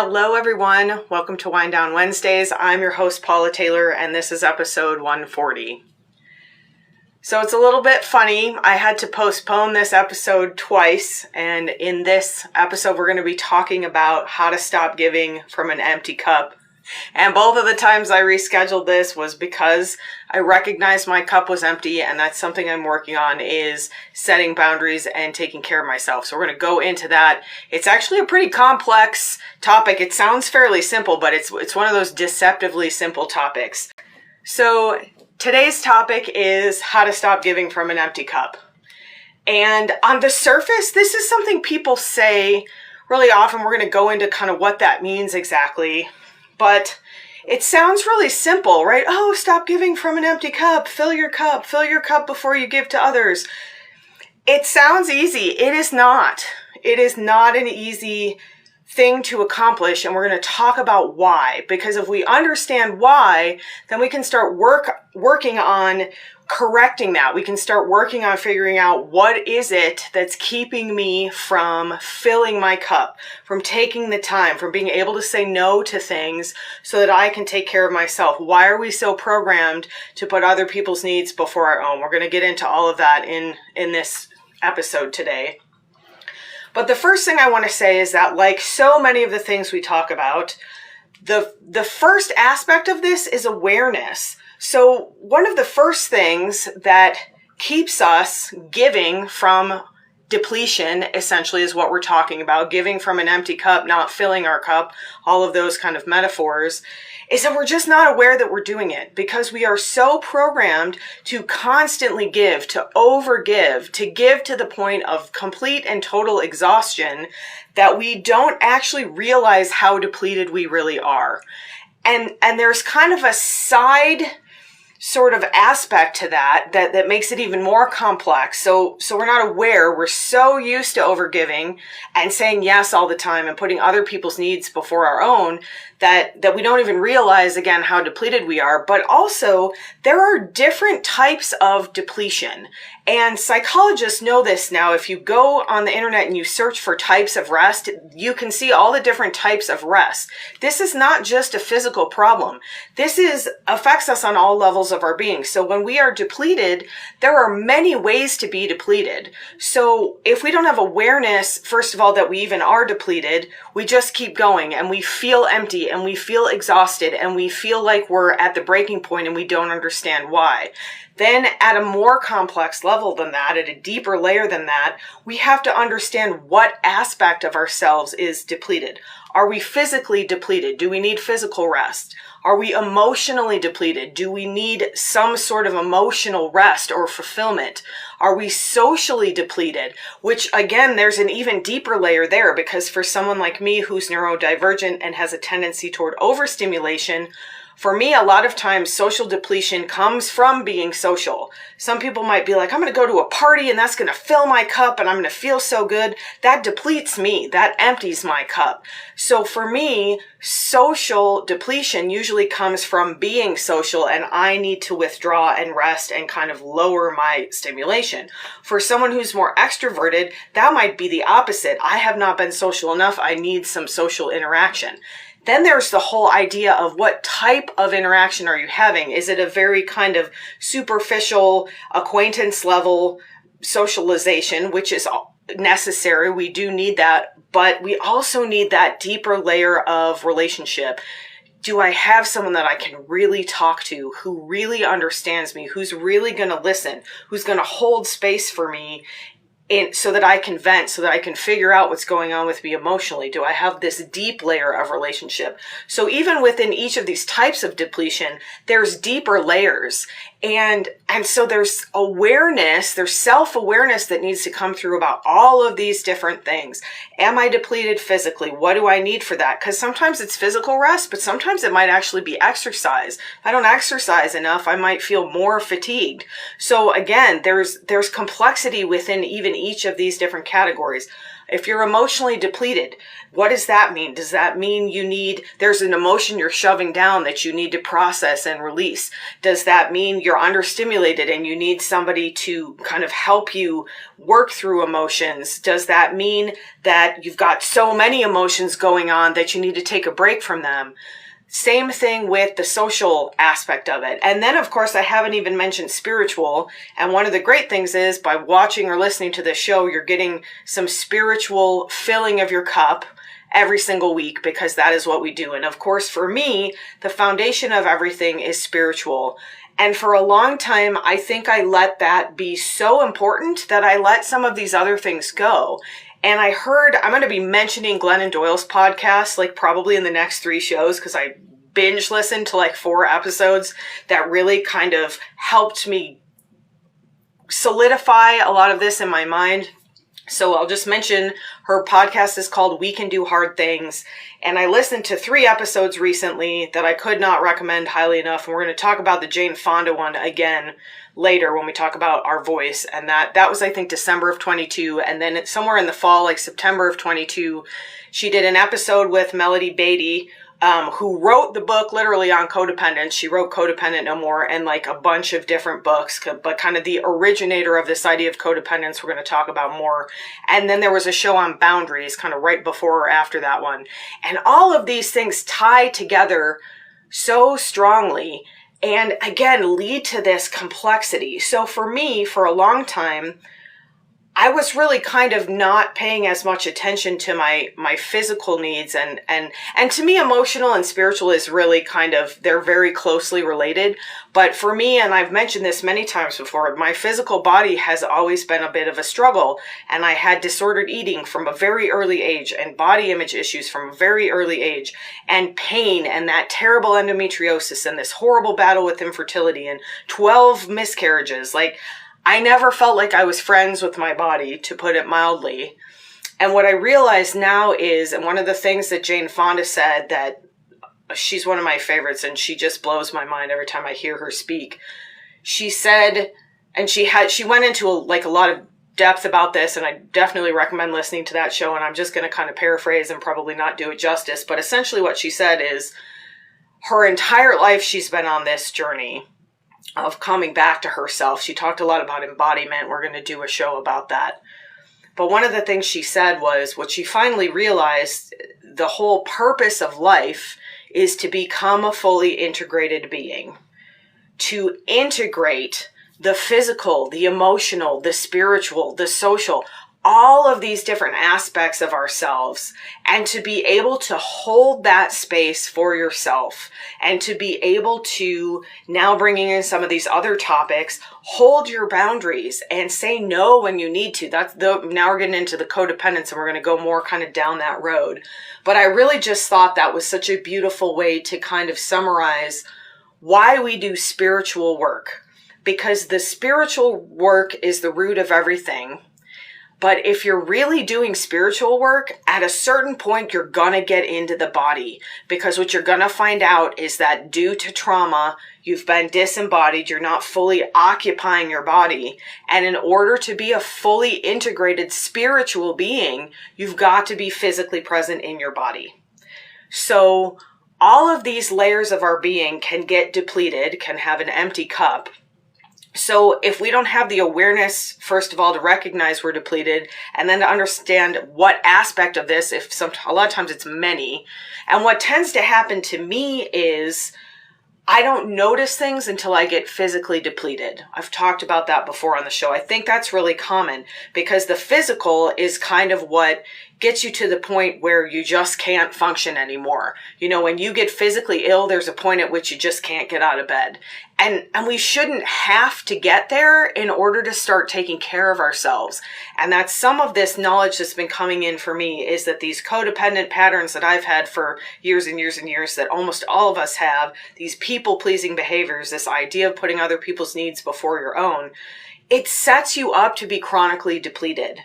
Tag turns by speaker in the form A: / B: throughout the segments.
A: Hello everyone, welcome to Wind Down Wednesdays. I'm your host Paula Taylor and this is episode 140. So it's a little bit funny, I had to postpone this episode twice, and in this episode we're going to be talking about how to stop giving from an empty cup. And both of the times I rescheduled this was because I recognized my cup was empty, and that's something I'm working on, is setting boundaries and taking care of myself. So we're going to go into that. It's actually a pretty complex topic. It sounds fairly simple, but it's one of those deceptively simple topics. So today's topic is how to stop giving from an empty cup. And on the surface, this is something people say really often. We're going to go into kind of what that means exactly. But it sounds really simple, right? Oh, stop giving from an empty cup. Fill your cup before you give to others. It sounds easy. It is not. It is not an easy thing to accomplish, and we're going to talk about why. Because if we understand why, then we can start working on correcting that. We can start working on figuring out what is it that's keeping me from filling my cup, from taking the time, from being able to say no to things so that I can take care of myself. Why are we so programmed to put other people's needs before our own? We're going to get into all of that in this episode today. But the first thing I want to say is that, like so many of the things we talk about, the first aspect of this is awareness. So one of the first things that keeps us giving from depletion, essentially, is what we're talking about, giving from an empty cup, not filling our cup, all of those kind of metaphors, is that we're just not aware that we're doing it, because we are so programmed to constantly give, to overgive, to give to the point of complete and total exhaustion, that we don't actually realize how depleted we really are. And there's kind of a side sort of aspect to that makes it even more complex. So we're not aware. We're so used to overgiving and saying yes all the time and putting other people's needs before our own that we don't even realize, again, how depleted we are. But also, there are different types of depletion. And psychologists know this now. If you go on the internet and you search for types of rest, you can see all the different types of rest. This is not just a physical problem. This affects us on all levels of our being. So when we are depleted, there are many ways to be depleted. So if we don't have awareness, first of all, that we even are depleted, we just keep going and we feel empty and we feel exhausted and we feel like we're at the breaking point and we don't understand why. Then at a more complex level than that, at a deeper layer than that, we have to understand what aspect of ourselves is depleted. Are we physically depleted? Do we need physical rest? Are we emotionally depleted? Do we need some sort of emotional rest or fulfillment? Are we socially depleted? Which, again, there's an even deeper layer there, because for someone like me who's neurodivergent and has a tendency toward overstimulation, for me, a lot of times social depletion comes from being social. Some people might be like, I'm going to go to a party and that's going to fill my cup and I'm going to feel so good. That depletes me. That empties my cup. So for me, social depletion usually comes from being social, and I need to withdraw and rest and kind of lower my stimulation. For someone who's more extroverted, that might be the opposite. I have not been social enough. I need some social interaction. Then there's the whole idea of what type of interaction are you having? Is it a very kind of superficial acquaintance level socialization, which is necessary? We do need that, but we also need that deeper layer of relationship. Do I have someone that I can really talk to, who really understands me, who's really going to listen, who's going to hold space for me, so that I can vent, so that I can figure out what's going on with me emotionally? Do I have this deep layer of relationship? So even within each of these types of depletion, there's deeper layers. And so there's awareness, there's self-awareness that needs to come through about all of these different things. Am I depleted physically? What do I need for that? Because sometimes it's physical rest, but sometimes it might actually be exercise. If I don't exercise enough, I might feel more fatigued. So again, there's complexity within even each of these different categories. If you're emotionally depleted, what does that mean? Does that mean there's an emotion you're shoving down that you need to process and release? Does that mean you're understimulated and you need somebody to kind of help you work through emotions? Does that mean that you've got so many emotions going on that you need to take a break from them? Same thing with the social aspect of it. And then, of course, I haven't even mentioned spiritual. And one of the great things is by watching or listening to this show, you're getting some spiritual filling of your cup every single week, because that is what we do. And of course, for me, the foundation of everything is spiritual. And for a long time, I think I let that be so important that I let some of these other things go. And I heard, I'm going to be mentioning Glennon Doyle's podcast, like probably in the next 3 shows, because I binge listened to like 4 episodes that really kind of helped me solidify a lot of this in my mind. So I'll just mention her podcast is called We Can Do Hard Things. And I listened to 3 episodes recently that I could not recommend highly enough. And we're going to talk about the Jane Fonda one again later when we talk about our voice. And that was, I think, December of 22. And then it's somewhere in the fall, like September of 22, she did an episode with Melody Beatty, who wrote the book literally on codependence. She wrote Codependent No More and like a bunch of different books, but kind of the originator of this idea of codependence we're going to talk about more. And then there was a show on boundaries kind of right before or after that one. And all of these things tie together so strongly and again lead to this complexity. So for me, for a long time, I was really kind of not paying as much attention to my physical needs, and to me, emotional and spiritual is really kind of, they're very closely related. But for me, and I've mentioned this many times before, my physical body has always been a bit of a struggle, and I had disordered eating from a very early age, and body image issues from a very early age, and pain, and that terrible endometriosis, and this horrible battle with infertility, and 12 miscarriages. Like, I never felt like I was friends with my body, to put it mildly. And what I realize now is, and one of the things that Jane Fonda said, that she's one of my favorites and she just blows my mind every time I hear her speak. She said, and she went into a lot of depth about this, and I definitely recommend listening to that show, and I'm just going to kind of paraphrase and probably not do it justice. But essentially what she said is, her entire life she's been on this journey of coming back to herself. She talked a lot about embodiment. We're going to do a show about that. But one of the things she said was, what she finally realized, the whole purpose of life is to become a fully integrated being. To integrate the physical, the emotional, the spiritual, the social, all of these different aspects of ourselves, and to be able to hold that space for yourself, and to be able to, now bringing in some of these other topics, hold your boundaries and say no when you need to. Now we're getting into the codependence, and we're going to go more kind of down that road. But I really just thought that was such a beautiful way to kind of summarize why we do spiritual work, because the spiritual work is the root of everything. But if you're really doing spiritual work, at a certain point, you're going to get into the body, because what you're going to find out is that due to trauma, you've been disembodied. You're not fully occupying your body. And in order to be a fully integrated spiritual being, you've got to be physically present in your body. So all of these layers of our being can get depleted, can have an empty cup. So if we don't have the awareness, first of all, to recognize we're depleted, and then to understand what aspect of this, a lot of times it's many. And what tends to happen to me is I don't notice things until I get physically depleted. I've talked about that before on the show. I think that's really common, because the physical is kind of what gets you to the point where you just can't function anymore. You know, when you get physically ill, there's a point at which you just can't get out of bed. And we shouldn't have to get there in order to start taking care of ourselves. And that's some of this knowledge that's been coming in for me, is that these codependent patterns that I've had for years and years and years, that almost all of us have, these people-pleasing behaviors, this idea of putting other people's needs before your own, it sets you up to be chronically depleted.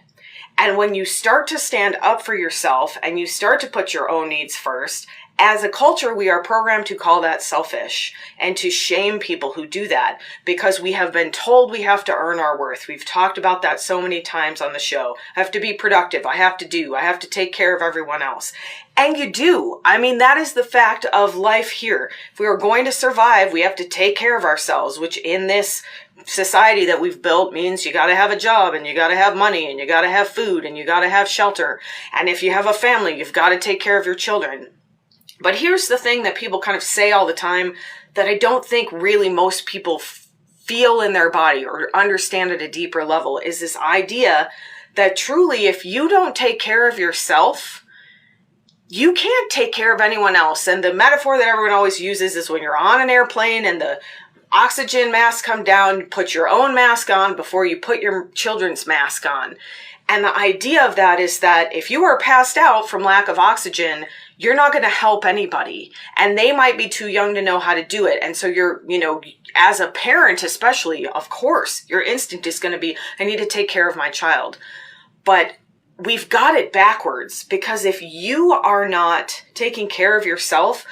A: And when you start to stand up for yourself and you start to put your own needs first, As a culture, we are programmed to call that selfish and to shame people who do that because we have been told we have to earn our worth. We've talked about that so many times on the show. I have to be productive. I have to take care of everyone else. And you do. I mean, that is the fact of life here. If we are going to survive, we have to take care of ourselves, which in this society that we've built means you got to have a job and you got to have money and you got to have food and you got to have shelter. And if you have a family, you've got to take care of your children. But here's the thing that people kind of say all the time that I don't think really most people feel in their body or understand at a deeper level is this idea that truly if you don't take care of yourself, you can't take care of anyone else. And the metaphor that everyone always uses is when you're on an airplane and the oxygen masks come down, you put your own mask on before you put your children's mask on. And the idea of that is that if you are passed out from lack of oxygen, you're not going to help anybody. And they might be too young to know how to do it. And so you're, as a parent especially, of course, your instinct is going to be, I need to take care of my child. But we've got it backwards because if you are not taking care of yourself,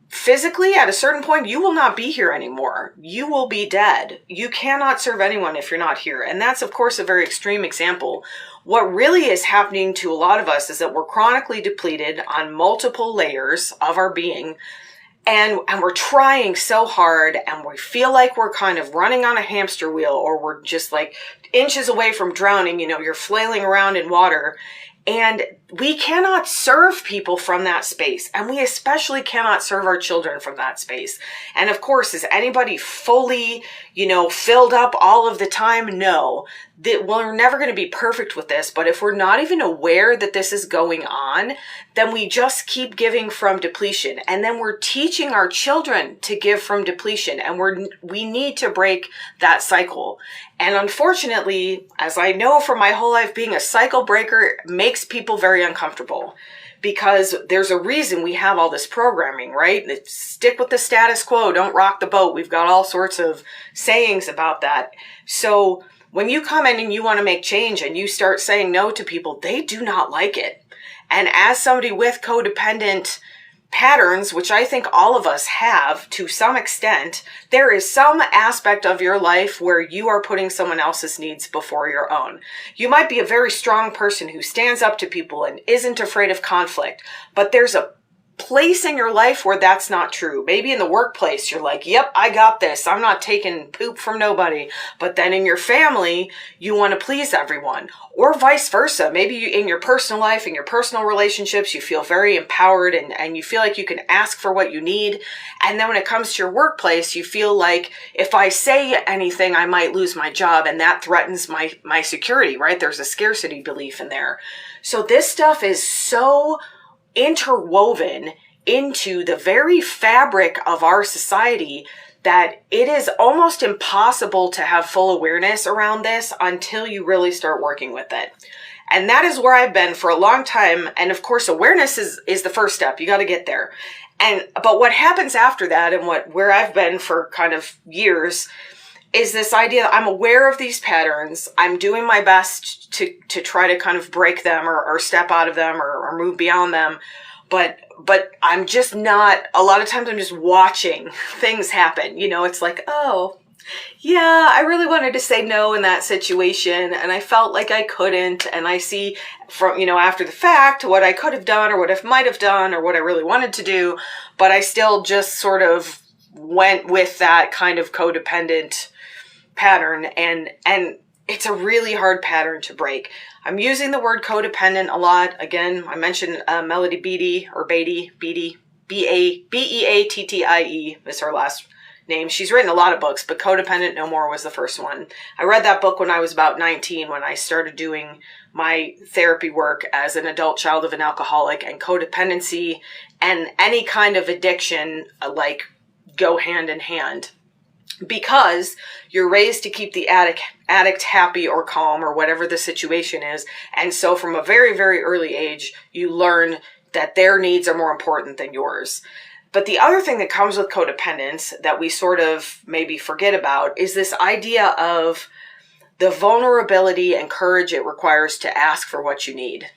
A: physically, at a certain point, you will not be here anymore. You will be dead. You cannot serve anyone if you're not here. And that's, of course, a very extreme example. What really is happening to a lot of us is that we're chronically depleted on multiple layers of our being. And we're trying so hard and we feel like we're kind of running on a hamster wheel or we're just like inches away from drowning. You're flailing around in water. And we cannot serve people from that space. And we especially cannot serve our children from that space. And of course, is anybody fully, filled up all of the time? No. We're never going to be perfect with this. But if we're not even aware that this is going on, then we just keep giving from depletion. And then we're teaching our children to give from depletion. And we need to break that cycle. And unfortunately, as I know from my whole life, being a cycle breaker makes people very uncomfortable because there's a reason we have all this programming, right? Stick with the status quo, don't rock the boat. We've got all sorts of sayings about that. So when you come in and you want to make change and you start saying no to people, they do not like it. And as somebody with codependent patterns, which I think all of us have to some extent, there is some aspect of your life where you are putting someone else's needs before your own. You might be a very strong person who stands up to people and isn't afraid of conflict, but there's a place in your life where that's not true. Maybe in the workplace, you're like, yep, I got this. I'm not taking poop from nobody. But then in your family, you want to please everyone. Or vice versa. Maybe in your personal life, in your personal relationships, you feel very empowered and you feel like you can ask for what you need. And then when it comes to your workplace, you feel like if I say anything, I might lose my job and that threatens my security, right? There's a scarcity belief in there. So this stuff is so interwoven into the very fabric of our society that it is almost impossible to have full awareness around this until you really start working with it. And that is where I've been for a long time. And of course, awareness is the first step. You got to get there. But what happens after that and where I've been for kind of years is this idea that I'm aware of these patterns. I'm doing my best to try to kind of break them or step out of them or move beyond them. But I'm just not, a lot of times I'm just watching things happen. It's like, oh, yeah, I really wanted to say no in that situation and I felt like I couldn't. And I see from, after the fact what I could have done or what I might have done or what I really wanted to do. But I still just sort of went with that kind of codependent pattern and it's a really hard pattern to break. I'm using the word codependent a lot. Again, I mentioned Melody Beattie B-E-A-T-T-I-E is her last name. She's written a lot of books, but Codependent No More was the first one. I read that book when I was about 19 when I started doing my therapy work as an adult child of an alcoholic, and codependency and any kind of addiction go hand in hand. Because you're raised to keep the addict happy or calm or whatever the situation is. And so from a very, very early age, you learn that their needs are more important than yours. But the other thing that comes with codependence that we sort of maybe forget about is this idea of the vulnerability and courage it requires to ask for what you need.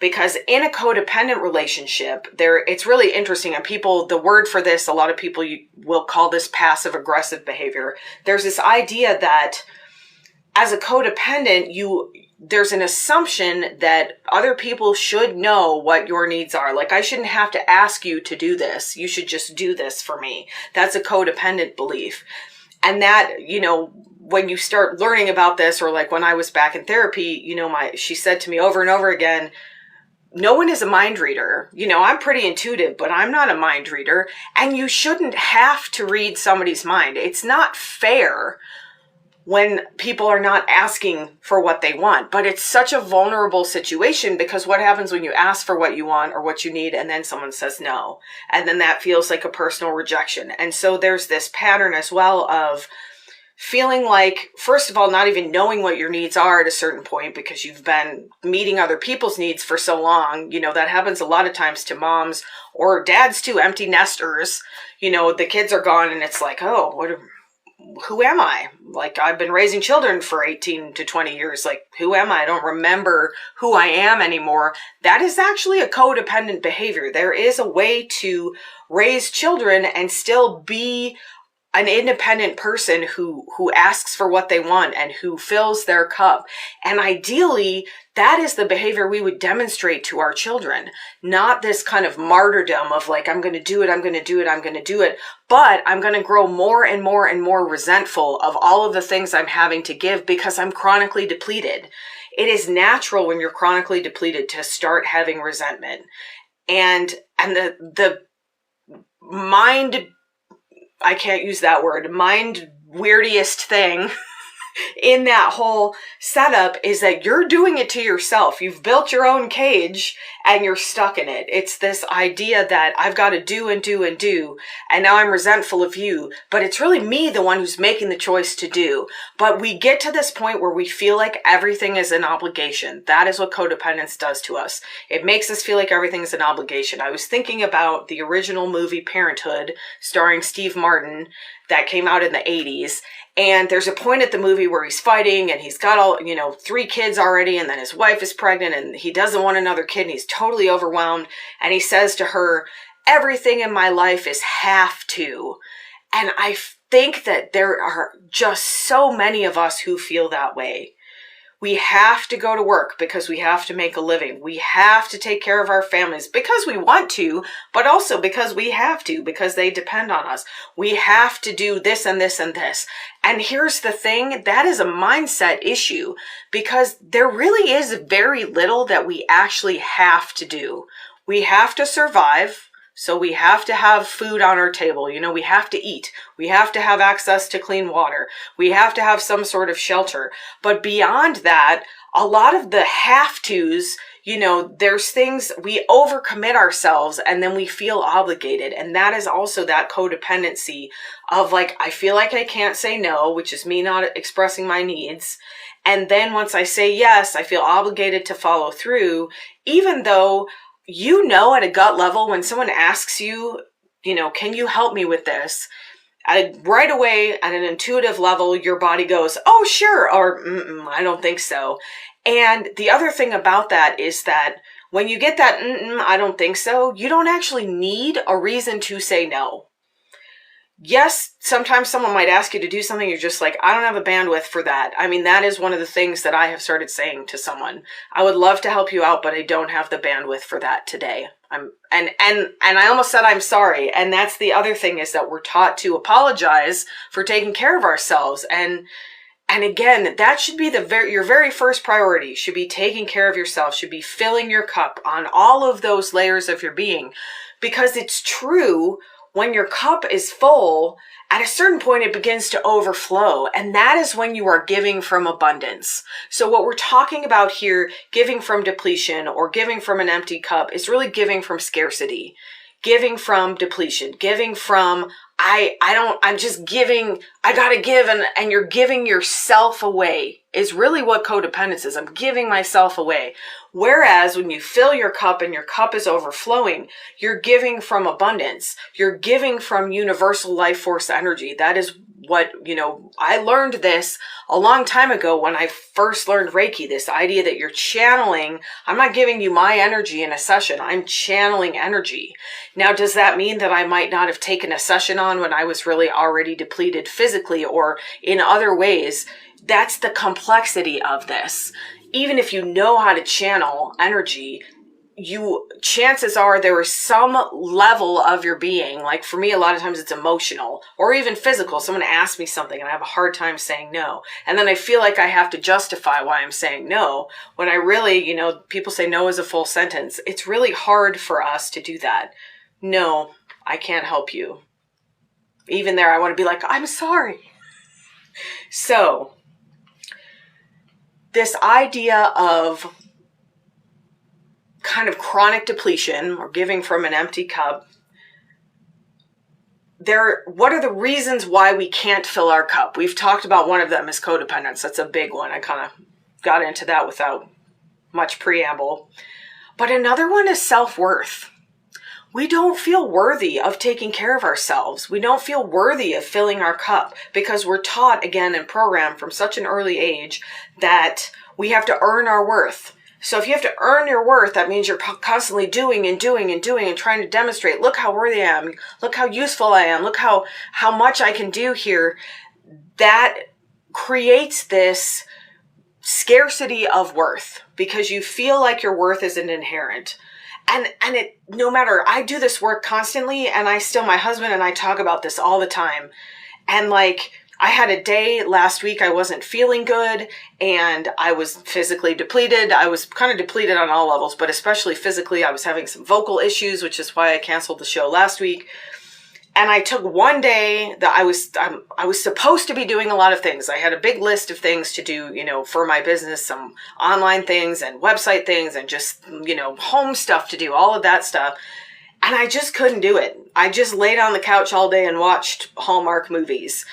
A: Because in a codependent relationship, it's really interesting. And the word for this, a lot of people will call this passive aggressive behavior. There's this idea that as a codependent, there's an assumption that other people should know what your needs are. Like, I shouldn't have to ask you to do this. You should just do this for me. That's a codependent belief. And that, when you start learning about this, or like when I was back in therapy, she said to me over and over again, no one is a mind reader. I'm pretty intuitive, but I'm not a mind reader. And you shouldn't have to read somebody's mind. It's not fair when people are not asking for what they want. But it's such a vulnerable situation, because what happens when you ask for what you want or what you need and then someone says no? And then that feels like a personal rejection. And so there's this pattern as well of feeling like, first of all, not even knowing what your needs are at a certain point because you've been meeting other people's needs for so long. That happens a lot of times to moms or dads too, empty nesters. The kids are gone and it's like, oh, who am I? Like, I've been raising children for 18 to 20 years. Like, who am I? I don't remember who I am anymore. That is actually a codependent behavior. There is a way to raise children and still be an independent person who asks for what they want and who fills their cup. And ideally, that is the behavior we would demonstrate to our children, not this kind of martyrdom of like, I'm going to do it, I'm going to do it, I'm going to do it. But I'm going to grow more and more and more resentful of all of the things I'm having to give because I'm chronically depleted. It is natural when you're chronically depleted to start having resentment. And the mind, I can't use that word, mind weirdiest thing in that whole setup is that you're doing it to yourself. You've built your own cage and you're stuck in it. It's this idea that I've got to do and do and do, and now I'm resentful of you, but it's really me, the one who's making the choice to do. But we get to this point where we feel like everything is an obligation. That is what codependence does to us. It makes us feel like everything is an obligation. I was thinking about the original movie Parenthood, starring Steve Martin, that came out in the 80s. And there's a point at the movie where he's fighting and he's got all, 3 kids already, and then his wife is pregnant and he doesn't want another kid and he's totally overwhelmed. And he says to her, everything in my life is have to. And I think that there are just so many of us who feel that way. We have to go to work because we have to make a living. We have to take care of our families because we want to, but also because we have to, because they depend on us. We have to do this and this and this. And here's the thing, that is a mindset issue, because there really is very little that we actually have to do. We have to survive. So we have to have food on our table. We have to eat. We have to have access to clean water. We have to have some sort of shelter. But beyond that, a lot of the have-tos, there's things we overcommit ourselves and then we feel obligated. And that is also that codependency of like, I feel like I can't say no, which is me not expressing my needs. And then once I say yes, I feel obligated to follow through, even though at a gut level, when someone asks you, can you help me with this? Right away, at an intuitive level, your body goes, oh, sure, or I don't think so. And the other thing about that is that when you get that, I don't think so, you don't actually need a reason to say no. Yes, sometimes someone might ask you to do something. You're just like, I don't have a bandwidth for that. I mean, that is one of the things that I have started saying to someone. I would love to help you out, but I don't have the bandwidth for that today. And I almost said I'm sorry. And that's the other thing, is that we're taught to apologize for taking care of ourselves. And again, that should be your very first priority, should be taking care of yourself, should be filling your cup on all of those layers of your being. Because it's true, when your cup is full, at a certain point it begins to overflow. And that is when you are giving from abundance. So what we're talking about here, giving from depletion or giving from an empty cup, is really giving from scarcity, giving from depletion, giving from, I'm just giving, I gotta give, and you're giving yourself away is really what codependence is. I'm giving myself away. Whereas when you fill your cup and your cup is overflowing, you're giving from abundance. You're giving from universal life force energy. That is I learned this a long time ago when I first learned Reiki, this idea that you're channeling. I'm not giving you my energy in a session. I'm channeling energy. Now, does that mean that I might not have taken a session on when I was really already depleted physically or in other ways? That's the complexity of this. Even if you know how to channel energy, chances are there is some level of your being, like for me, a lot of times it's emotional or even physical. Someone asks me something and I have a hard time saying no. And then I feel like I have to justify why I'm saying no, when I really, people say no is a full sentence. It's really hard for us to do that. No, I can't help you. Even there, I want to be like, I'm sorry. So, this idea of kind of chronic depletion or giving from an empty cup, what are the reasons why we can't fill our cup? We've talked about one of them is codependence. That's a big one. I kind of got into that without much preamble. But another one is self-worth. We don't feel worthy of taking care of ourselves. We don't feel worthy of filling our cup because we're taught, again, and programmed from such an early age that we have to earn our worth. So if you have to earn your worth, that means you're constantly doing and trying to demonstrate, look how worthy I am, look how useful I am, look how much I can do here. That creates this scarcity of worth because you feel like your worth isn't inherent. And it, no matter, I do this work constantly, and my husband and I talk about this all the time. And like, I had a day last week, I wasn't feeling good and I was physically depleted. I was kind of depleted on all levels, but especially physically. I was having some vocal issues, which is why I canceled the show last week. And I took one day that I was supposed to be doing a lot of things. I had a big list of things to do, for my business, some online things and website things and just, home stuff to do, all of that stuff. And I just couldn't do it. I just laid on the couch all day and watched Hallmark movies.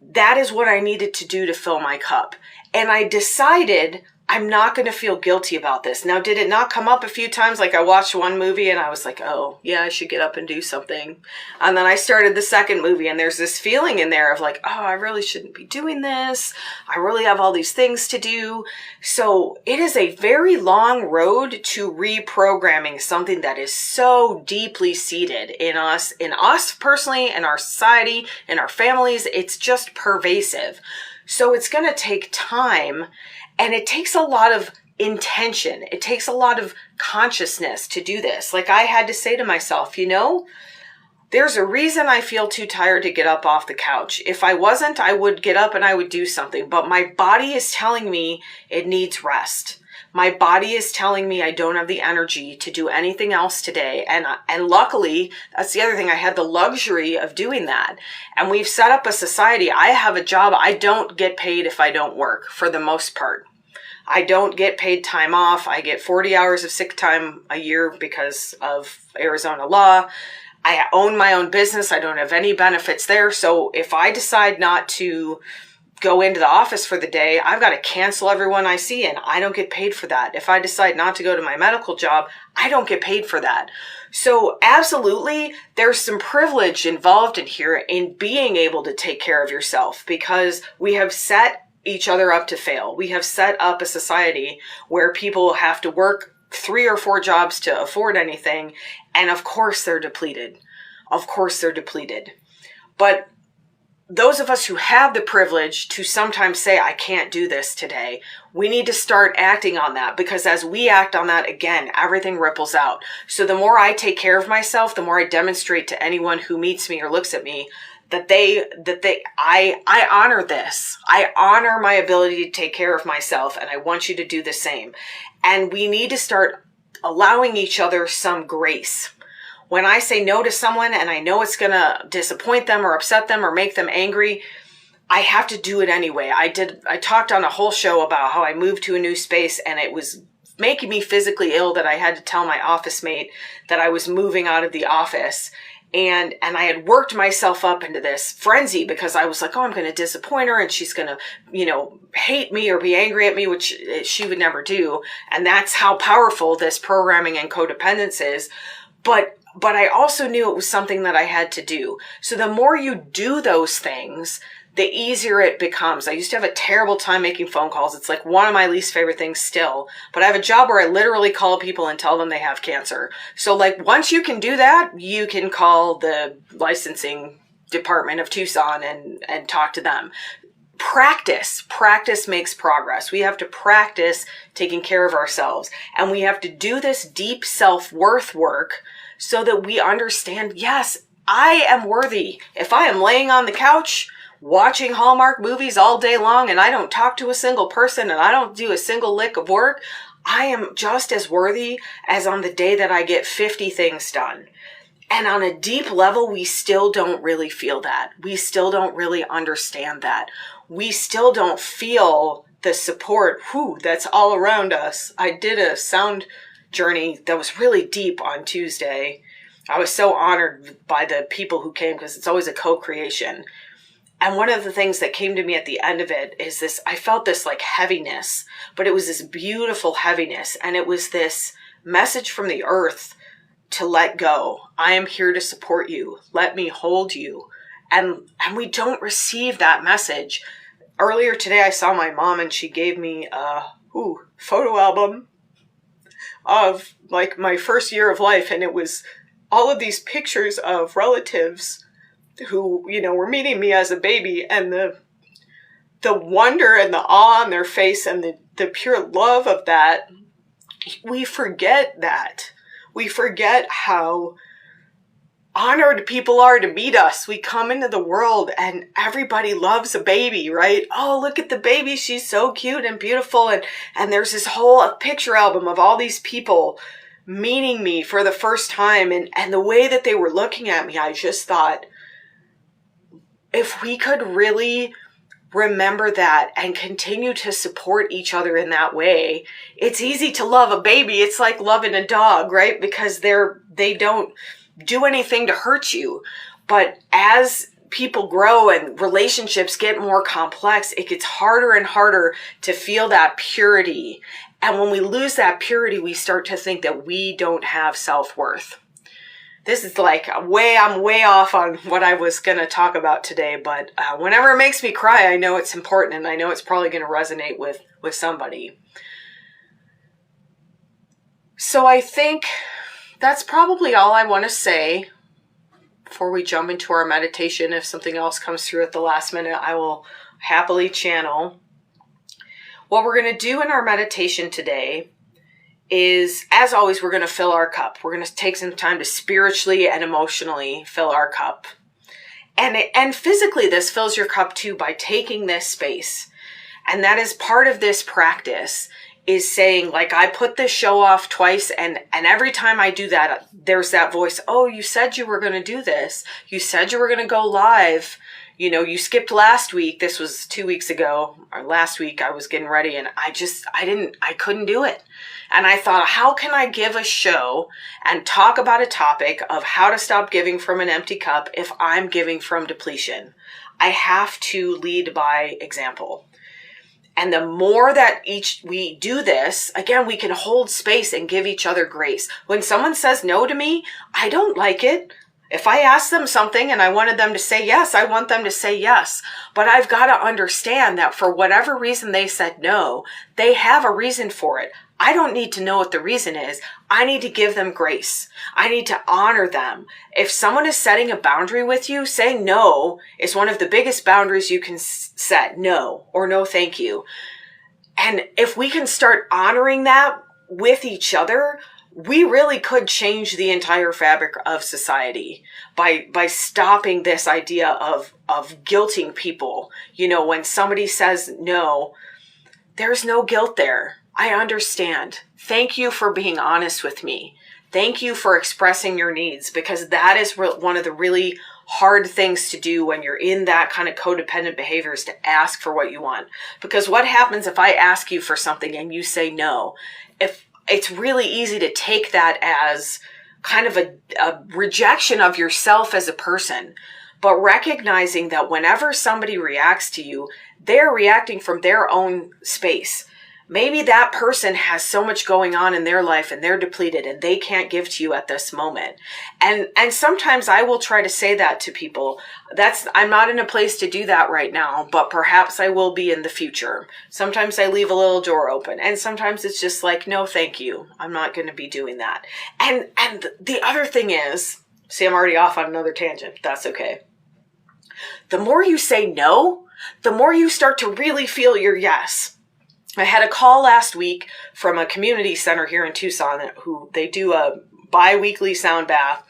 A: That is what I needed to do to fill my cup. And I decided I'm not going to feel guilty about this. Now, did it not come up a few times? Like I watched one movie and I was like, oh, yeah, I should get up and do something. And then I started the second movie and there's this feeling in there of like, oh, I really shouldn't be doing this. I really have all these things to do. So it is a very long road to reprogramming something that is so deeply seated in us personally, in our society, in our families. It's just pervasive. So it's going to take time. And it takes a lot of intention. It takes a lot of consciousness to do this. Like I had to say to myself, there's a reason I feel too tired to get up off the couch. If I wasn't, I would get up and I would do something. But my body is telling me it needs rest. My body is telling me I don't have the energy to do anything else today. And luckily, that's the other thing. I had the luxury of doing that. And we've set up a society. I have a job. I don't get paid if I don't work for the most part. I don't get paid time off. I get 40 hours of sick time a year because of Arizona law. I own my own business. I don't have any benefits there. So if I decide not to go into the office for the day, I've got to cancel everyone I see and I don't get paid for that. If I decide not to go to my medical job, I don't get paid for that. So absolutely, there's some privilege involved in here in being able to take care of yourself because we have set each other up to fail. We have set up a society where people have to work 3 or 4 jobs to afford anything. And of course they're depleted. But those of us who have the privilege to sometimes say, I can't do this today, we need to start acting on that because as we act on that, again, everything ripples out. So the more I take care of myself, the more I demonstrate to anyone who meets me or looks at me that I honor this. I honor my ability to take care of myself and I want you to do the same. And we need to start allowing each other some grace. When I say no to someone and I know it's going to disappoint them or upset them or make them angry, I have to do it anyway. I talked on a whole show about how I moved to a new space and it was making me physically ill that I had to tell my office mate that I was moving out of the office. And I had worked myself up into this frenzy because I was like, oh, I'm going to disappoint her and she's going to, hate me or be angry at me, which she would never do. And that's how powerful this programming and codependence is. But but I also knew it was something that I had to do. So the more you do those things, the easier it becomes. I used to have a terrible time making phone calls. It's like one of my least favorite things still. But I have a job where I literally call people and tell them they have cancer. So like once you can do that, you can call the licensing department of Tucson and talk to them. Practice makes progress. We have to practice taking care of ourselves. And we have to do this deep self-worth work so that we understand, yes, I am worthy. If I am laying on the couch watching Hallmark movies all day long and I don't talk to a single person and I don't do a single lick of work, I am just as worthy as on the day that I get 50 things done. And on a deep level, we still don't really feel that. We still don't really understand that. We still don't feel the support that's all around us. I did a sound journey that was really deep on Tuesday. I was so honored by the people who came because it's always a co-creation. And one of the things that came to me at the end of it is this, I felt this like heaviness, but it was this beautiful heaviness. And it was this message from the earth to let go. I am here to support you. Let me hold you. And we don't receive that message. Earlier today, I saw my mom and she gave me a photo album of like my first year of life. And it was all of these pictures of relatives who, were meeting me as a baby, and the wonder and the awe on their face and the pure love of that. We forget that. We forget how honored people are to meet us. We come into the world and everybody loves a baby, right? Oh, look at the baby. She's so cute and beautiful. And there's this whole picture album of all these people meeting me for the first time. And the way that they were looking at me, I just thought, if we could really remember that and continue to support each other in that way, it's easy to love a baby. It's like loving a dog, right? Because they don't do anything to hurt you. But as people grow and relationships get more complex, it gets harder and harder to feel that purity. And when we lose that purity, we start to think that we don't have self-worth. This is like I'm way off on what I was going to talk about today, but whenever it makes me cry, I know it's important and I know it's probably going to resonate with somebody. So I think that's probably all I want to say before we jump into our meditation. If something else comes through at the last minute, I will happily channel. What we're going to do in our meditation today is, as always, we're going to fill our cup. We're going to take some time to spiritually and emotionally fill our cup. And physically, this fills your cup too by taking this space. And that is part of this practice, is saying, like, I put this show off twice, and every time I do that, there's that voice, oh, you said you were going to do this. You said you were going to go live. You skipped last week. This was 2 weeks ago, or last week. I was getting ready and I couldn't do it. And I thought, how can I give a show and talk about a topic of how to stop giving from an empty cup if I'm giving from depletion? I have to lead by example. And the more that we do this, again, we can hold space and give each other grace. When someone says no to me, I don't like it. If I ask them something and I wanted them to say yes, I want them to say yes. But I've got to understand that for whatever reason they said no, they have a reason for it. I don't need to know what the reason is. I need to give them grace. I need to honor them. If someone is setting a boundary with you, saying no is one of the biggest boundaries you can set. No, or no thank you. And if we can start honoring that with each other, we really could change the entire fabric of society by stopping this idea of guilting people. When somebody says no, there's no guilt there. I understand. Thank you for being honest with me. Thank you for expressing your needs, because that is one of the really hard things to do when you're in that kind of codependent behavior, is to ask for what you want. Because what happens if I ask you for something and you say no? If it's really easy to take that as kind of a rejection of yourself as a person. But recognizing that whenever somebody reacts to you, they're reacting from their own space. Maybe that person has so much going on in their life and they're depleted and they can't give to you at this moment. And sometimes I will try to say that to people. I'm not in a place to do that right now, but perhaps I will be in the future. Sometimes I leave a little door open, and sometimes it's just like, no, thank you. I'm not going to be doing that. And the other thing is, see, I'm already off on another tangent. That's okay. The more you say no, the more you start to really feel your yes. I had a call last week from a community center here in Tucson who they do a bi-weekly sound bath,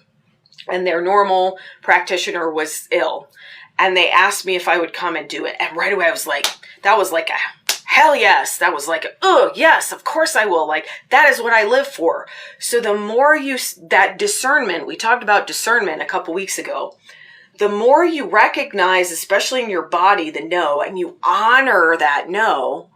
A: and their normal practitioner was ill. And they asked me if I would come and do it. And right away I was like, that was like a hell yes. That was like, oh yes, of course I will. Like, that is what I live for. So the more that discernment, we talked about discernment a couple weeks ago, the more you recognize, especially in your body, the no, and you honor that no,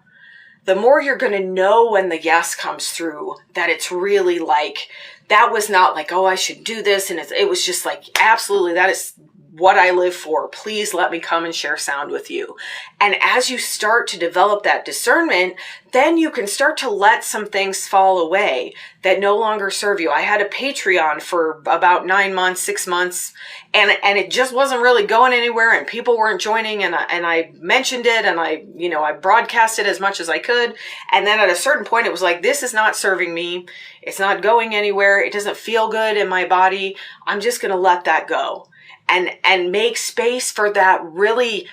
A: the more you're going to know when the yes comes through, that it's really like, that was not like, oh, I should do this. And it was just like, absolutely, that is what I live for. Please let me come and share sound with you. And as you start to develop that discernment, then you can start to let some things fall away that no longer serve you. I had a Patreon for about 9 months, 6 months, and it just wasn't really going anywhere, and people weren't joining, and I mentioned it, and I broadcasted as much as I could. And then at a certain point, it was like, this is not serving me. It's not going anywhere. It doesn't feel good in my body. I'm just going to let that go. And make space for that really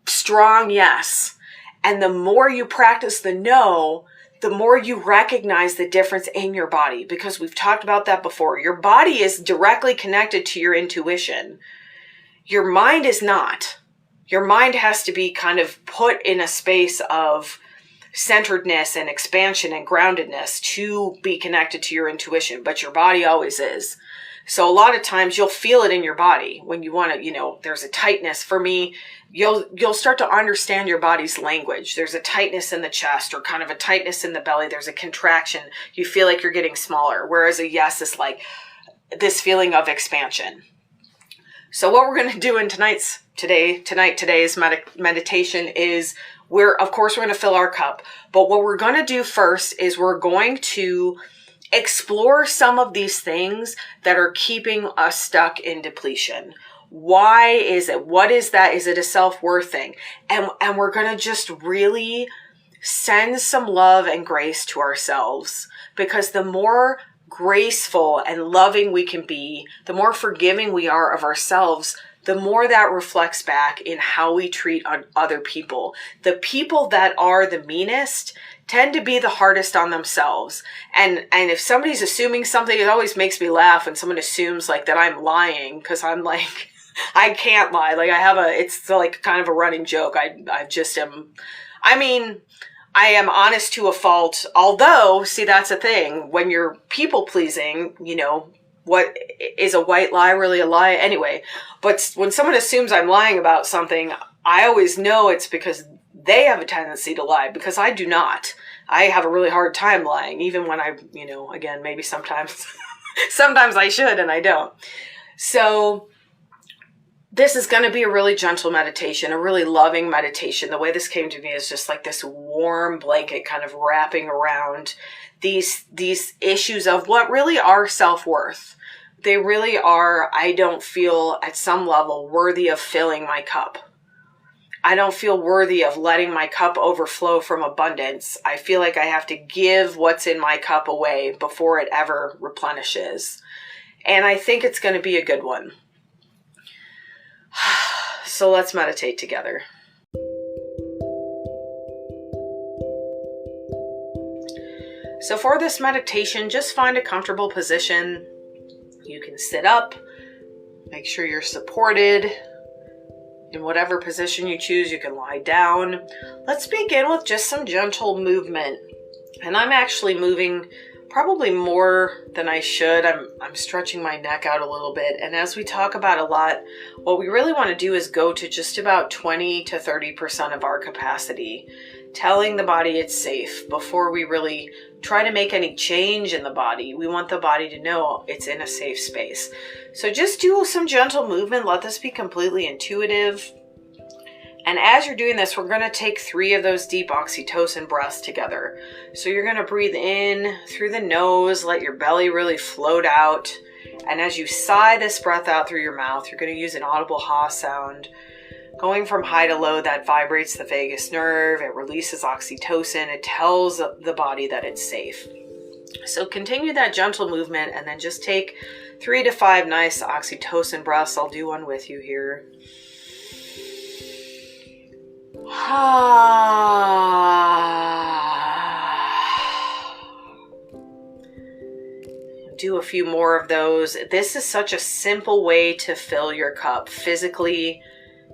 A: strong yes. And the more you practice the no, the more you recognize the difference in your body, because we've talked about that before. Your body is directly connected to your intuition. Your mind is not. Your mind has to be kind of put in a space of centeredness and expansion and groundedness to be connected to your intuition, but your body always is. So a lot of times you'll feel it in your body when you want to, there's a tightness. For me, you'll start to understand your body's language. There's a tightness in the chest, or kind of a tightness in the belly. There's a contraction. You feel like you're getting smaller. Whereas a yes is like this feeling of expansion. So what we're going to do in today's meditation is we're going to fill our cup. But what we're going to do first is we're going to explore some of these things that are keeping us stuck in depletion. Why is it? What is that? Is it a self-worth thing? And we're going to just really send some love and grace to ourselves, because the more graceful and loving we can be, the more forgiving we are of ourselves, the more that reflects back in how we treat other people. The people that are the meanest tend to be the hardest on themselves. And if somebody's assuming something, it always makes me laugh when someone assumes like that I'm lying, because I'm like, I can't lie. Like it's like kind of a running joke. I am honest to a fault. Although, see, that's a thing. When you're people pleasing, what is a white lie really a lie anyway? But when someone assumes I'm lying about something, I always know it's because they have a tendency to lie, because I do not. I have a really hard time lying, even when I, again, maybe sometimes, sometimes I should and I don't. So this is going to be a really gentle meditation, a really loving meditation. The way this came to me is just like this warm blanket kind of wrapping around these issues of what really are self-worth. They really are, I don't feel at some level worthy of filling my cup. I don't feel worthy of letting my cup overflow from abundance. I feel like I have to give what's in my cup away before it ever replenishes. And I think it's going to be a good one. So let's meditate together. So for this meditation, just find a comfortable position. You can sit up, make sure you're supported. In whatever position you choose, you can lie down. Let's begin with just some gentle movement. And I'm actually moving probably more than I should. I'm stretching my neck out a little bit. And as we talk about a lot, what we really want to do is go to just about 20 to 30% of our capacity, telling the body it's safe before we really try to make any change in the body. We want the body to know it's in a safe space. So just do some gentle movement. Let this be completely intuitive. And as you're doing this, we're going to take 3 of those deep oxytocin breaths together. So you're going to breathe in through the nose, let your belly really float out. And as you sigh this breath out through your mouth, you're going to use an audible ha sound. Going from high to low, that vibrates the vagus nerve. It releases oxytocin. It tells the body that it's safe. So continue that gentle movement and then just take 3 to 5 nice oxytocin breaths. I'll do one with you here. Do a few more of those. This is such a simple way to fill your cup physically.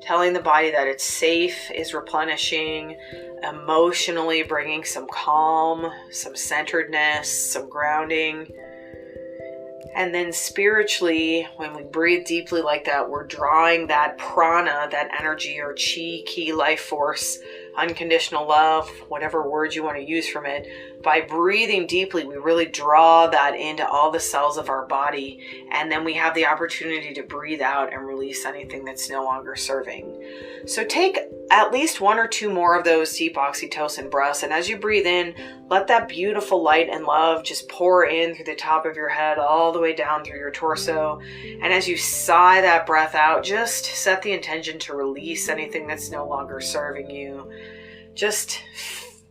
A: Telling the body that it's safe is replenishing, emotionally bringing some calm, some centeredness, some grounding. And then spiritually, when we breathe deeply like that, we're drawing that prana, that energy or chi, ki, life force, unconditional love, whatever word you want to use from it. By breathing deeply, we really draw that into all the cells of our body. And then we have the opportunity to breathe out and release anything that's no longer serving. So take at least 1 or 2 more of those deep oxytocin breaths. And as you breathe in, let that beautiful light and love just pour in through the top of your head, all the way down through your torso. And as you sigh that breath out, just set the intention to release anything that's no longer serving you. Just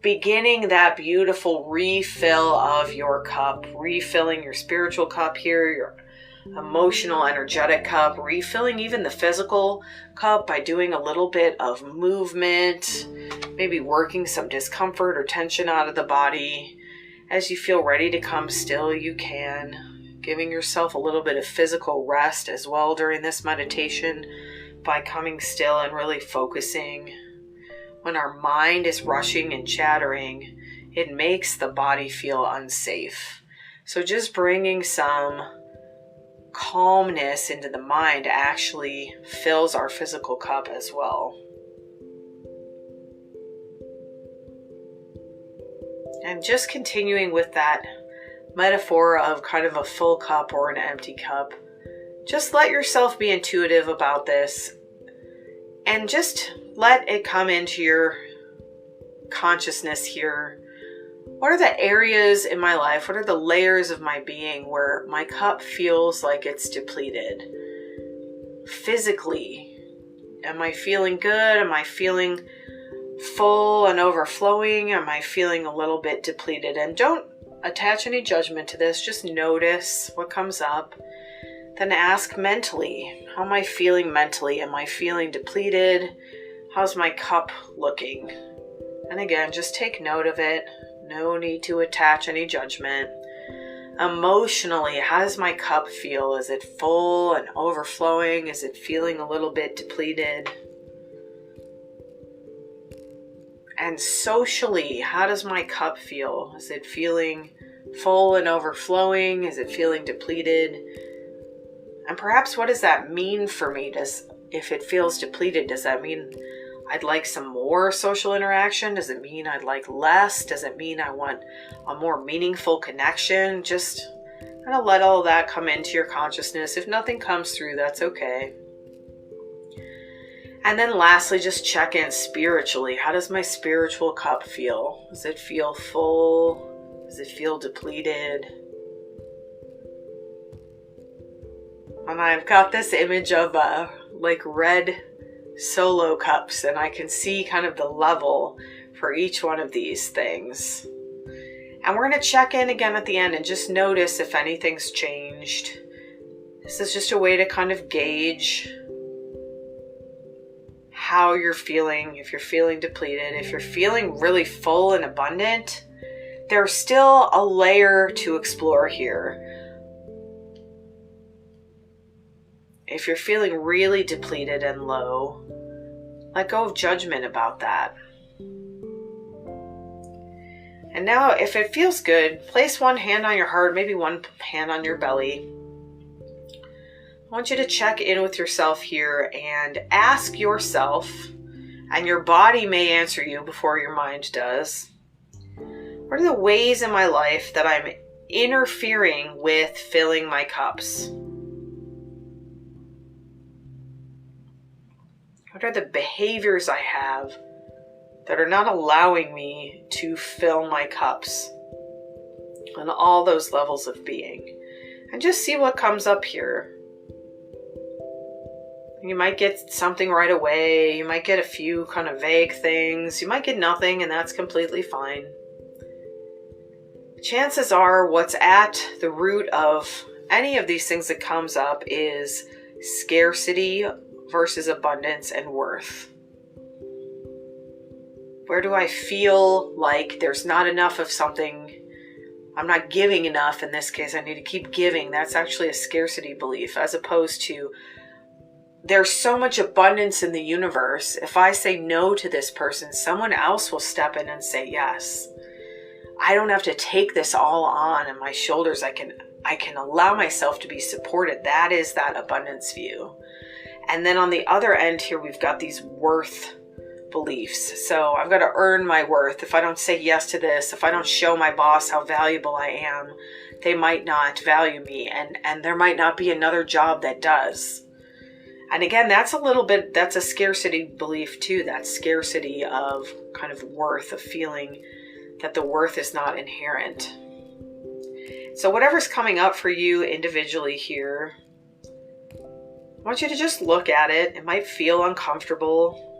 A: beginning that beautiful refill of your cup, refilling your spiritual cup here, your emotional, energetic cup, refilling even the physical cup by doing a little bit of movement, maybe working some discomfort or tension out of the body. As you feel ready to come still, you can. Giving yourself a little bit of physical rest as well during this meditation by coming still and really focusing. When our mind is rushing and chattering, it makes the body feel unsafe. So just bringing some calmness into the mind actually fills our physical cup as well. And just continuing with that metaphor of kind of a full cup or an empty cup, just let yourself be intuitive about this and just let it come into your consciousness here. What are the areas in my life? What are the layers of my being where my cup feels like it's depleted? Physically, am I feeling good? Am I feeling full and overflowing? Am I feeling a little bit depleted? And don't attach any judgment to this. Just notice what comes up. Then ask mentally, how am I feeling mentally? Am I feeling depleted? How's my cup looking? And again, just take note of it. No need to attach any judgment. Emotionally, how does my cup feel? Is it full and overflowing? Is it feeling a little bit depleted? And socially, how does my cup feel? Is it feeling full and overflowing? Is it feeling depleted? And perhaps what does that mean for me? If it feels depleted, does that mean I'd like some more social interaction? Does it mean I'd like less? Does it mean I want a more meaningful connection? Just kind of let all that come into your consciousness. If nothing comes through, that's okay. And then lastly, just check in spiritually. How does my spiritual cup feel? Does it feel full? Does it feel depleted? And I've got this image of like red solo cups, and I can see kind of the level for each one of these things. And we're going to check in again at the end and just notice if anything's changed. This is just a way to kind of gauge how you're feeling. If you're feeling depleted, if you're feeling really full and abundant, there's still a layer to explore here. If you're feeling really depleted and low, let go of judgment about that. And now, if it feels good, place one hand on your heart, maybe one hand on your belly. I want you to check in with yourself here and ask yourself, and your body may answer you before your mind does, what are the ways in my life that I'm interfering with filling my cups? What are the behaviors I have that are not allowing me to fill my cups on all those levels of being? And just see what comes up here. You might get something right away. You might get a few kind of vague things. You might get nothing, and that's completely fine. Chances are what's at the root of any of these things that comes up is scarcity versus abundance and worth. Where do I feel like there's not enough of something? I'm not giving enough. In this case, I need to keep giving. That's actually a scarcity belief, as opposed to there's so much abundance in the universe. If I say no to this person, someone else will step in and say yes. I don't have to take this all on my shoulders. I can allow myself to be supported. That is that abundance view. And then on the other end here, we've got these worth beliefs. So I've got to earn my worth. If I don't say yes to this, if I don't show my boss how valuable I am, they might not value me, and there might not be another job that does. And again, that's a scarcity belief too, that scarcity of kind of worth, of feeling that the worth is not inherent. So whatever's coming up for you individually here, I want you to just look at it. It might feel uncomfortable.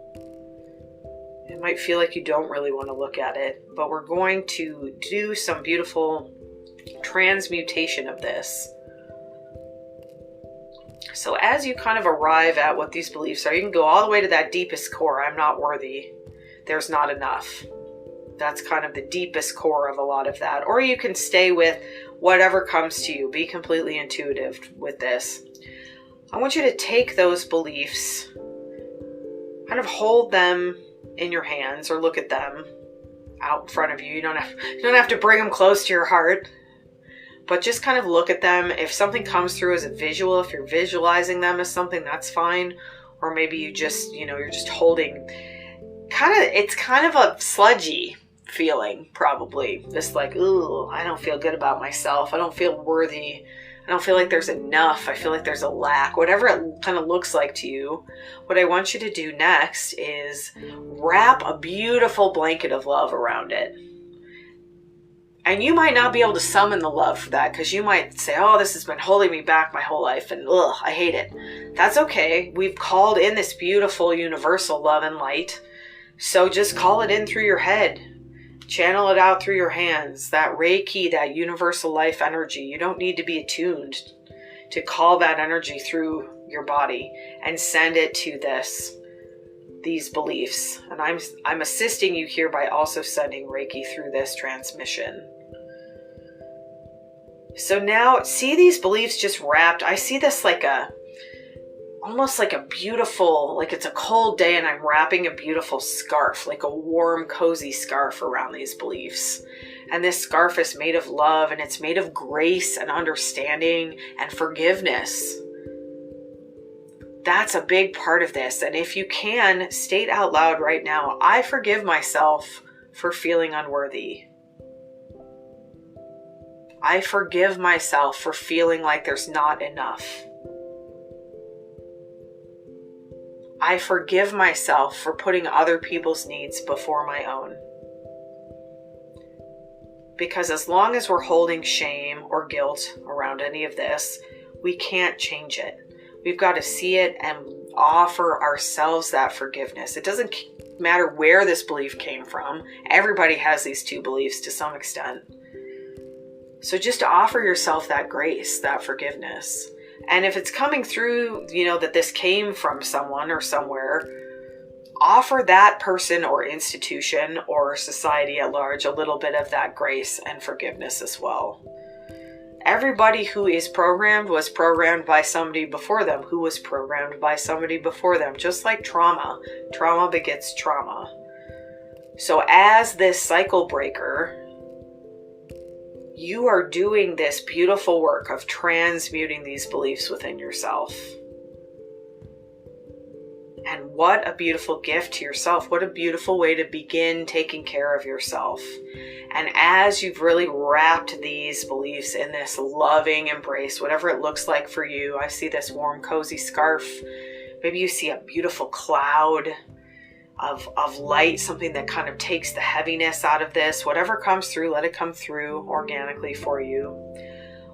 A: It might feel like you don't really want to look at it, but we're going to do some beautiful transmutation of this. So as you kind of arrive at what these beliefs are, you can go all the way to that deepest core. I'm not worthy. There's not enough. That's kind of the deepest core of a lot of that. Or you can stay with whatever comes to you. Be completely intuitive with this. I want you to take those beliefs, kind of hold them in your hands or look at them out in front of you. You don't have to bring them close to your heart. But just kind of look at them. If something comes through as a visual, if you're visualizing them as something, that's fine. Or maybe you just, you're just holding, it's kind of a sludgy feeling, probably. Just like, ooh, I don't feel good about myself. I don't feel worthy. I don't feel like there's enough. I feel like there's a lack. Whatever it kind of looks like to you, what I want you to do next is wrap a beautiful blanket of love around it. And you might not be able to summon the love for that, because you might say, oh, this has been holding me back my whole life and I hate it. That's okay. We've called in this beautiful universal love and light. So just call it in through your head. Channel it out through your hands. That Reiki, that universal life energy. You don't need to be attuned to call that energy through your body and send it to these beliefs. And I'm assisting you here by also sending Reiki through this transmission. So now see these beliefs just wrapped. I see this almost like a beautiful, like it's a cold day and I'm wrapping a beautiful scarf, like a warm, cozy scarf around these beliefs. And this scarf is made of love, and it's made of grace and understanding and forgiveness. That's a big part of this. And if you can, state out loud right now, I forgive myself for feeling unworthy. I forgive myself for feeling like there's not enough. I forgive myself for putting other people's needs before my own. Because as long as we're holding shame or guilt around any of this, we can't change it. We've got to see it and offer ourselves that forgiveness. It doesn't matter where this belief came from. Everybody has these two beliefs to some extent. So just offer yourself that grace, that forgiveness. And if it's coming through, that this came from someone or somewhere, offer that person or institution or society at large a little bit of that grace and forgiveness as well. Everybody who is programmed was programmed by somebody before them who was programmed by somebody before them. Just like trauma. Trauma begets trauma. So as this cycle breaker, you are doing this beautiful work of transmuting these beliefs within yourself. And what a beautiful gift to yourself. What a beautiful way to begin taking care of yourself. And as you've really wrapped these beliefs in this loving embrace, whatever it looks like for you, I see this warm, cozy scarf Maybe you see a beautiful cloud of light, something that kind of takes the heaviness out of this. Whatever comes through, let it come through organically for you.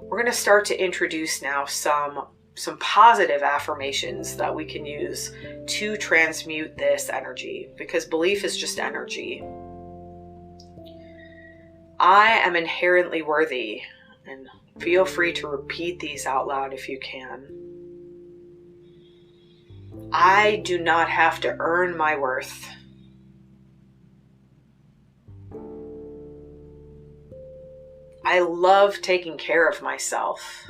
A: We're going to start to introduce now some positive affirmations that we can use to transmute this energy, because belief is just energy. I am inherently worthy, and feel free to repeat these out loud if you can. I do not have to earn my worth. I love taking care of myself.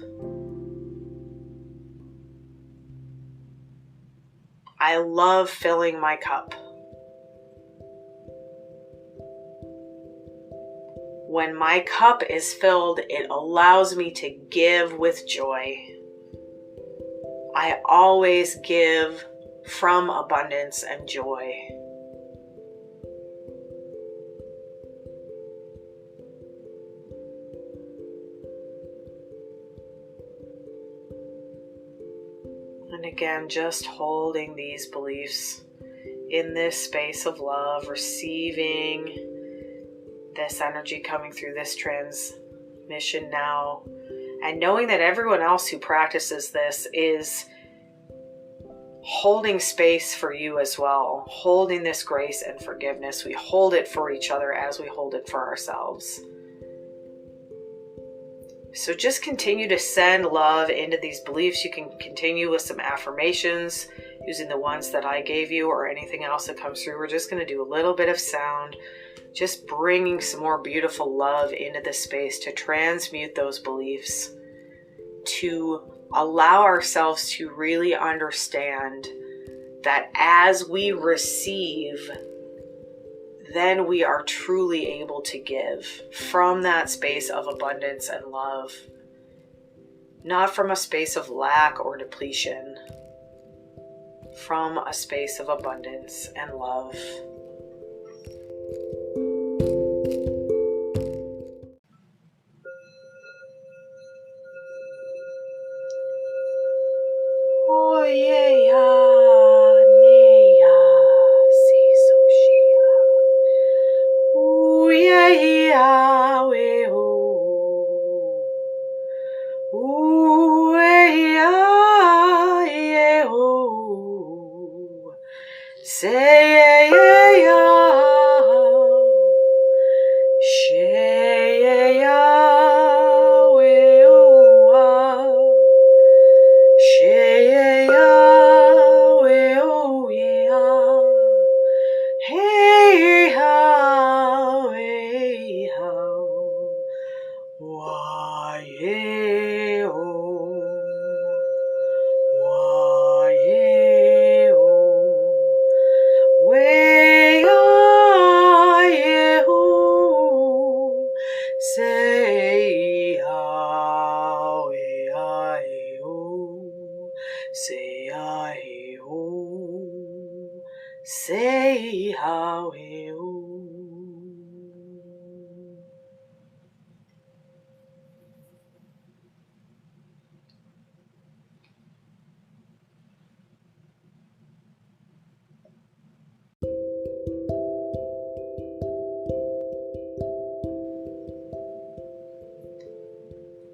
A: I love filling my cup. When my cup is filled, it allows me to give with joy. I always give from abundance and joy. And again, just holding these beliefs in this space of love, receiving this energy coming through this transmission now, and knowing that everyone else who practices this is holding space for you as well, holding this grace and forgiveness. We hold it for each other as we hold it for ourselves. So just continue to send love into these beliefs. You can continue with some affirmations using the ones that I gave you or anything else that comes through. We're just going to do a little bit of sound, just bringing some more beautiful love into the space to transmute those beliefs, to allow ourselves to really understand that as we receive, then we are truly able to give from that space of abundance and love, not from a space of lack or depletion, from a space of abundance and love. Oh yeah, yeah, neya, si so shia. Oh yeah, yeah, we oh. Oh yeah, yeah, oh. Say yeah, yeah, yeah. She yeah, yeah, we oh. Hey, how, why, way, say, how, say, say, how,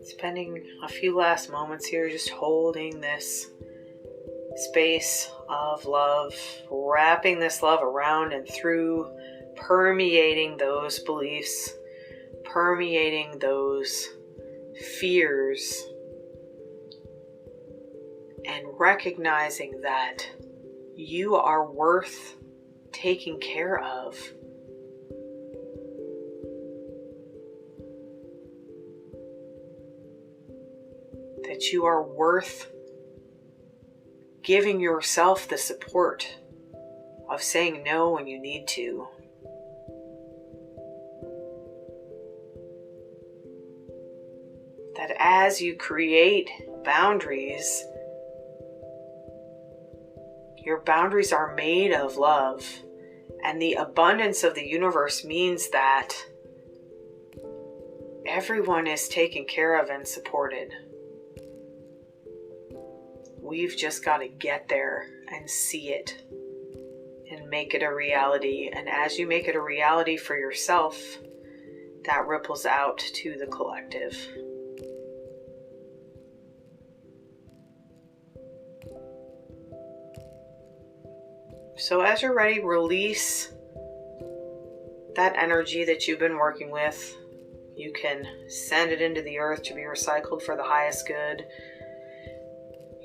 A: Spending a few last moments here just holding this space of love, wrapping this love around and through, permeating those beliefs, permeating those fears, and recognizing that you are worth taking care of. That you are worth giving yourself the support of saying no when you need to. That as you create boundaries, your boundaries are made of love, and the abundance of the universe means that everyone is taken care of and supported. We've just got to get there and see it and make it a reality. And as you make it a reality for yourself, that ripples out to the collective. So as you're ready, release that energy that you've been working with. You can send it into the earth to be recycled for the highest good.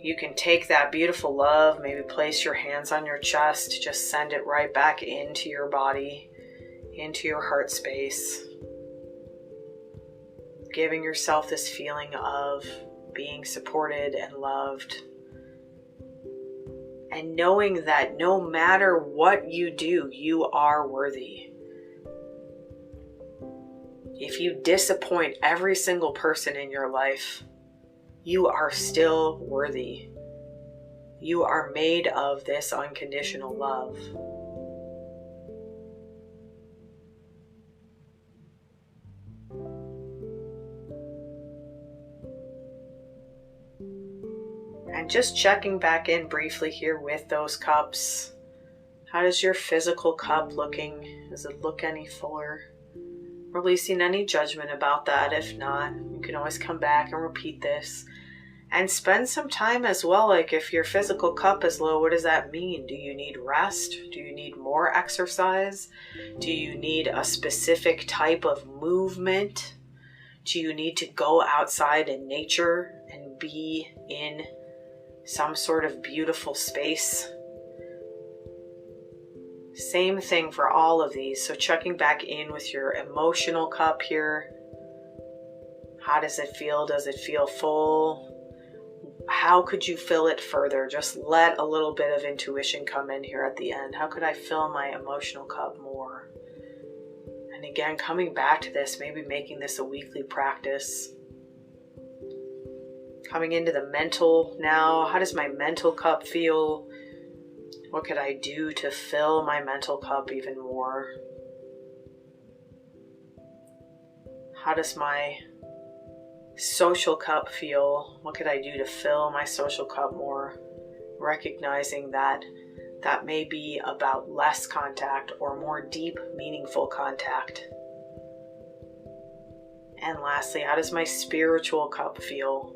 A: You can take that beautiful love, maybe place your hands on your chest, just send it right back into your body, into your heart space. Giving yourself this feeling of being supported and loved. And knowing that no matter what you do, you are worthy. If you disappoint every single person in your life, you are still worthy. You are made of this unconditional love. And just checking back in briefly here with those cups. How does your physical cup looking? Does it look any fuller? Releasing any judgment about that. If not, you can always come back and repeat this. And spend some time as well. Like if your physical cup is low, what does that mean? Do you need rest? Do you need more exercise? Do you need a specific type of movement? Do you need to go outside in nature and be in some sort of beautiful space? Same thing for all of these. So checking back in with your emotional cup here. How does it feel? Does it feel full? How could you fill it further? Just let a little bit of intuition come in here at the end. How could I fill my emotional cup more? And again, coming back to this, maybe making this a weekly practice. Coming into the mental now. How does my mental cup feel? What could I do to fill my mental cup even more? How does my social cup feel? What could I do to fill my social cup more? Recognizing that that may be about less contact or more deep, meaningful contact. And lastly, how does my spiritual cup feel?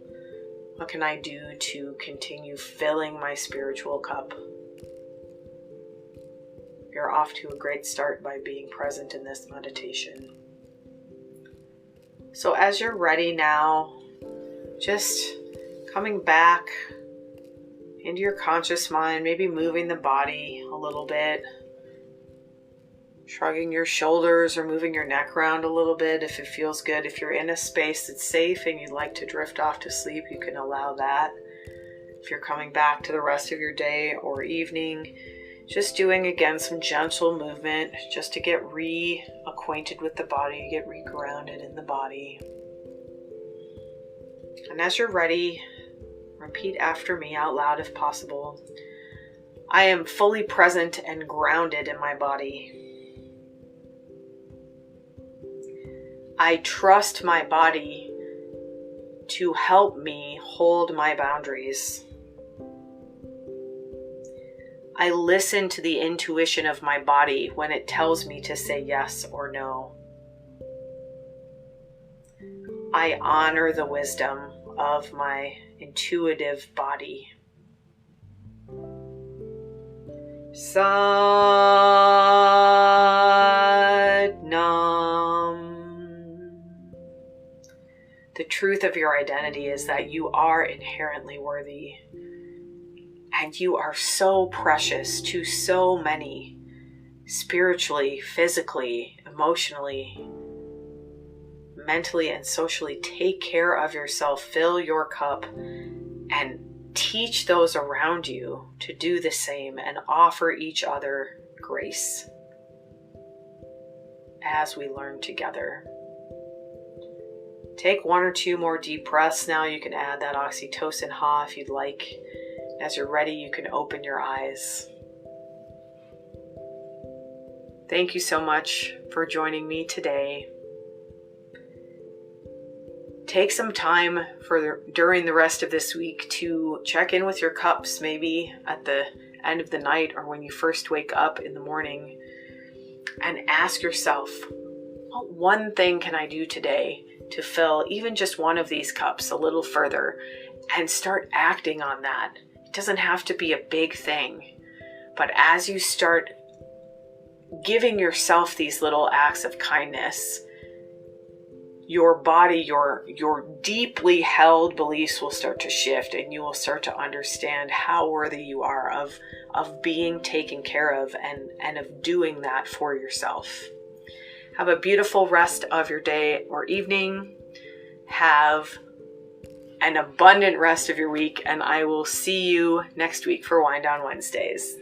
A: What can I do to continue filling my spiritual cup? You're off to a great start by being present in this meditation. So as you're ready now, just coming back into your conscious mind, maybe moving the body a little bit, shrugging your shoulders or moving your neck around a little bit if it feels good. If you're in a space that's safe and you'd like to drift off to sleep, you can allow that. If you're coming back to the rest of your day or evening, just doing again some gentle movement just to get reacquainted with the body, get regrounded in the body. And as you're ready, repeat after me out loud if possible. I am fully present and grounded in my body. I trust my body to help me hold my boundaries. I listen to the intuition of my body when it tells me to say yes or no. I honor the wisdom of my intuitive body. Sat Nam. The truth of your identity is that you are inherently worthy. And you are so precious to so many, spiritually, physically, emotionally, mentally, and socially. Take care of yourself, fill your cup, and teach those around you to do the same and offer each other grace as we learn together. Take 1 or 2 more deep breaths now. You can add that oxytocin ha if you'd like. As you're ready, you can open your eyes. Thank you so much for joining me today. take some time during the rest of this week to check in with your cups, maybe at the end of the night or when you first wake up in the morning, and ask yourself, what one thing can I do today to fill even just one of these cups a little further, and start acting on that. It doesn't have to be a big thing, but as you start giving yourself these little acts of kindness, your body, your deeply held beliefs will start to shift, and you will start to understand how worthy you are of being taken care of and of doing that for yourself. Have a beautiful rest of your day or evening. Have an abundant rest of your week, and I will see you next week for Wind Down Wednesdays.